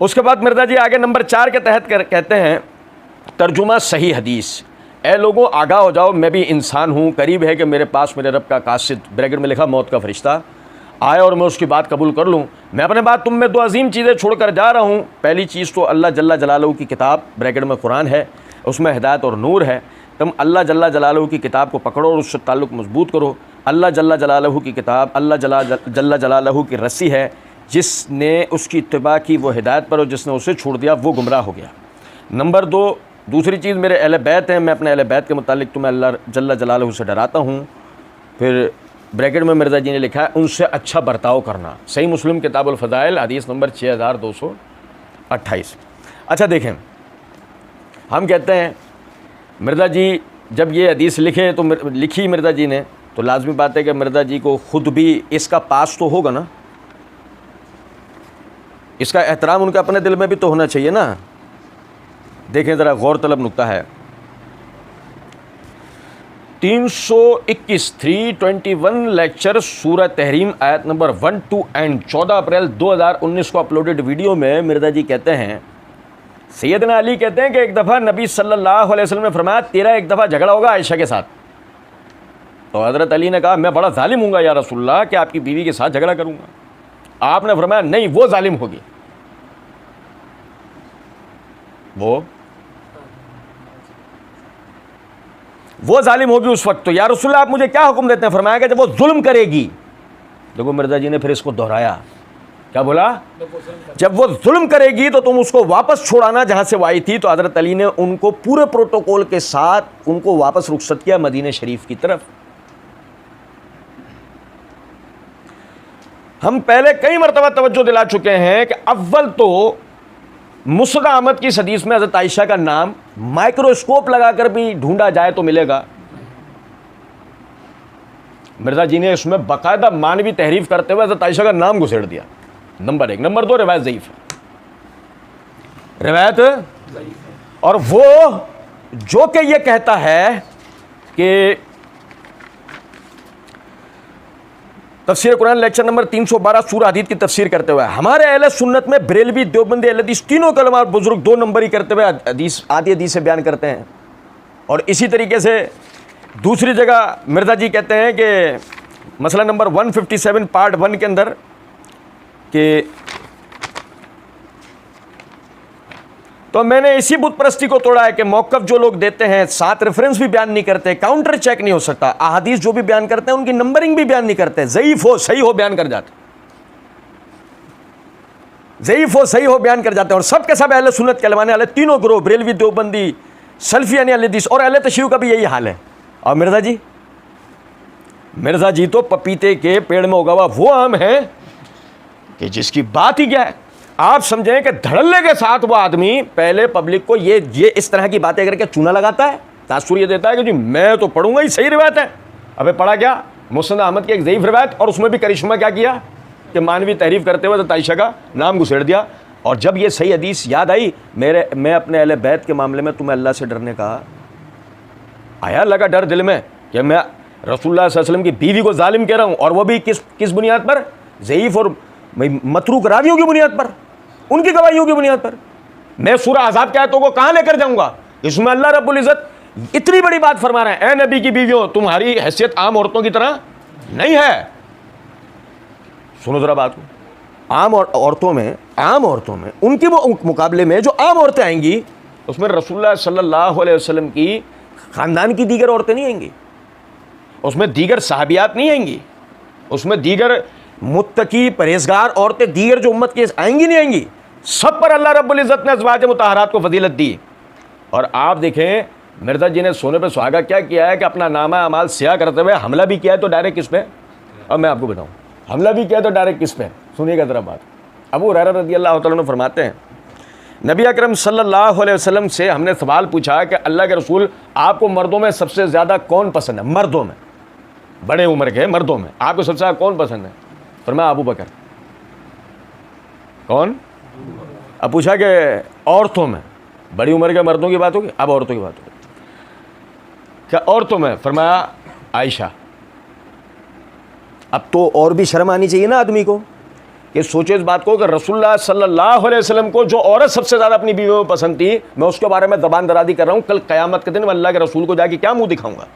उसके बाद मिर्जा जी आगे नंबर 4 के तहत कहते हैं तर्जुमा सही हदीस। ए लोगों आगाह हो जाओ, मैं भी इंसान हूँ, करीब है कि मेरे पास मेरे रब का कासिद, ब्रैकेट में लिखा मौत का फरिश्ता, आए और मैं उसकी बात कबूल कर लूँ। मैं अपने बाद तुम में 2 अजीम चीज़ें छोड़कर जा रहा हूँ। पहली चीज़ तो अल्लाह जल्ला जलालहू की किताब, ब्रैकेट में कुरान है, उसमें हिदायत और नूर है। तुम अल्लाह जल्ला जलालहू की किताब को पकड़ो और उससे ताल्लुक़ मजबूत करो। अल्लाह जल्ला जलालहू की किताब अल्लाह जल्ला जलालहू की रस्सी है, जिसने उसकी इत्तिबा की वो हिदायत पर और जिसने उसे छोड़ दिया वो गुमराह हो गया। नंबर 2, दूसरी चीज़ मेरे अहले बैत हैं, मैं अपने अहले बैत के मुतालिक तुम्हें अल्लाह जल्ला जलालहू से डराता हूँ। फिर ब्रैकेट में मिर्ज़ा जी ने लिखा है उनसे अच्छा बर्ताव करना। सही मुस्लिम किताबुल फ़ज़ाइल हदीस नंबर 6228। अच्छा देखें, हम कहते हैं मिर्ज़ा जी जब ये हदीस लिखे तो लिखी मिर्ज़ा जी ने, तो लाजमी बात है कि मिर्ज़ा जी को ख़ुद भी इसका पास तो होगा ना, इसका एहतराम उनके अपने दिल में भी तो होना चाहिए ना। देखें ज़रा गौर तलब नुक्ता है 321 लेक्चर सूरह तहरीम आयत नंबर 1, 2 एंड 14 अप्रैल 2019 को अपलोडेड वीडियो में मिर्ज़ा जी कहते हैं, सैयदना अली कहते हैं कि एक दफ़ा नबी सल्लल्लाहु अलैहि वसल्लम ने फरमाया तेरा एक दफ़ा झगड़ा होगा आयशा के साथ। तो हज़रत अली ने कहा मैं बड़ा जालिम हूँगा या रसूलल्लाह कि आपकी बीवी के साथ झगड़ा करूँगा। आपने फरमाया नहीं, वो जालिम होगी, वो जालिम होगी उस वक्त। तो या रसूलल्लाह आप मुझे क्या हुक्म देते हैं? फरमाया कि जब वो जुल्म करेगी। देखो मिर्ज़ा जी ने फिर इसको दोहराया, क्या बोला? जब वो जुल्म करेगी तो तुम उसको वापस छोड़ाना जहां से वो आई थी। तो हज़रत अली ने उनको पूरे प्रोटोकॉल के साथ उनको वापस रुखसत किया मदीने शरीफ की तरफ। हम पहले कई मरतबा तवज्जो दिला चुके हैं कि अव्वल तो मुस्द अहमद की हदीस में हज़रत आयशा का नाम माइक्रोस्कोप लगाकर भी ढूंढा जाए तो मिलेगा। मिर्ज़ा जी ने इसमें बाकायदा मानवी तहरीफ करते हुए हज़रत आयशा का नाम घुसेड़ दिया। नंबर 1। नंबर 2, रिवायत ज़ईफ़ है, रिवायत। और वो जो कि ये कहता है कि तफसीर कुरान लेक्चर नंबर 312 सूरह हदीद की तफसीर करते हुए हमारे अहले सुन्नत में बरेलवी, देवबंदी, अहले हदीस तीनों के उलमा बुजुर्ग 2 नंबर ही करते हुए हदीस आदि हदीस से बयान करते हैं। और इसी तरीके से दूसरी जगह मिर्ज़ा जी कहते हैं कि मसला नंबर 157 पार्ट 1 के अंदर कि तो मैंने इसी बुत परस्ती को तोड़ा है कि मौक़िफ़ जो लोग देते हैं साथ रेफरेंस भी बयान नहीं करते, काउंटर चेक नहीं हो सकता, अहादीस जो भी बयान करते हैं उनकी नंबरिंग भी बयान नहीं करते, ज़ईफ़ हो सही हो बयान कर जाते, ज़ईफ़ हो सही हो बयान कर जाते हैं। और सब के सब अहले सुन्नत कहलवाने वाले तीनों ग्रोह, बरेलवी, देवबंदी, सल्फ़ी यानी अहले हदीस और अहले तशय्युअ का भी यही हाल है। और मिर्ज़ा जी तो पपीते के पेड़ में उगा हुआ वो आम है कि जिसकी बात ही क्या है। आप समझें कि धड़ल्ले के साथ वो आदमी पहले पब्लिक को ये इस तरह की बातें करके चूना लगाता है, तासुर ये देता है कि जी मैं तो पढ़ूंगा ही, सही रिवायत है। अबे पढ़ा क्या? मुस्नद अहमद की एक ज़ईफ़ रिवायत, और उसमें भी करिश्मा क्या किया कि मानवी तारीफ़ करते हुए तो आयशा का नाम घुसेड़ दिया। और जब ये सही हदीस याद आई मैं अपने अहले बैत के मामले में तुम्हें अल्लाह से डरने का आया लगा डर दिल में कि मैं रसूलुल्लाह सल्लल्लाहु अलैहि वसल्लम की बीवी को जालिम कह रहा हूँ, और वो भी किस बुनियाद पर? ज़ईफ़ और मतरूक रावियों की बुनियाद पर, उनकी गवाहियों की बुनियाद पर। मैं सूरह अहज़ाब की आयतों को कहाँ लेकर जाऊँगा? इसमें अल्लाह रब्बुल इज़्ज़त इतनी बड़ी बात फरमा रहे हैं, ए नबी की बीवियों तुम्हारी हैसियत आम औरतों की तरह नहीं है। सुनो ज़रा बात को, आम औरतों में उनके मुकाबले में जो आम औरतें आएंगी उसमें रसूलुल्लाह सल्लल्लाहु अलैहि वसल्लम की ख़ानदान की दीगर औरतें नहीं आएंगी, उसमें दीगर सहाबियात नहीं आएंगी, उसमें दीगर मुत्तकी परहेजगार औरतें दीगर जो उम्मत की आएंगी नहीं आएंगी। सब पर अल्लाह रब्बुल इज़्ज़त ने अज़वाज मुतहरात को फजीलत दी। और आप देखें मिर्ज़ा जी ने सोने पे सुहागा क्या किया है कि अपना नामा अमाल स्याह करते हुए हमला भी किया है तो डायरेक्ट किस पे? अब मैं आपको बताऊँ, हमला भी किया तो डायरेक्ट किस पे? सुनिएगा ज़रा बात। अबू हुरैरा रज़ियल्लाहु तआला अन्हु फरमाते हैं नबी अकरम सल्लल्लाहु अलैहि वसल्लम से हमने सवाल पूछा कि अल्लाह के रसूल आपको मर्दों में सबसे ज़्यादा कौन पसंद है? मर्दों में, बड़े उम्र के मर्दों में आपको सबसे ज़्यादा कौन पसंद है? फरमाया अबू बकर। कौन? अब पूछा कि औरतों में, बड़ी उम्र के मर्दों की बात होगी, अब औरतों की बात होगी, क्या औरतों में? फरमाया आयशा। अब तो और भी शर्म आनी चाहिए ना आदमी को कि सोचे इस बात को कि रसूलुल्लाह सल्लल्लाहु अलैहि वसल्लम को जो औरत सबसे ज़्यादा अपनी बीवी में पसंद थी, मैं उसके बारे में ज़बान दराज़ी कर रहा हूँ, कल क़यामत के दिन मैं अल्लाह के रसूल को जाके क्या मुंह दिखाऊंगा।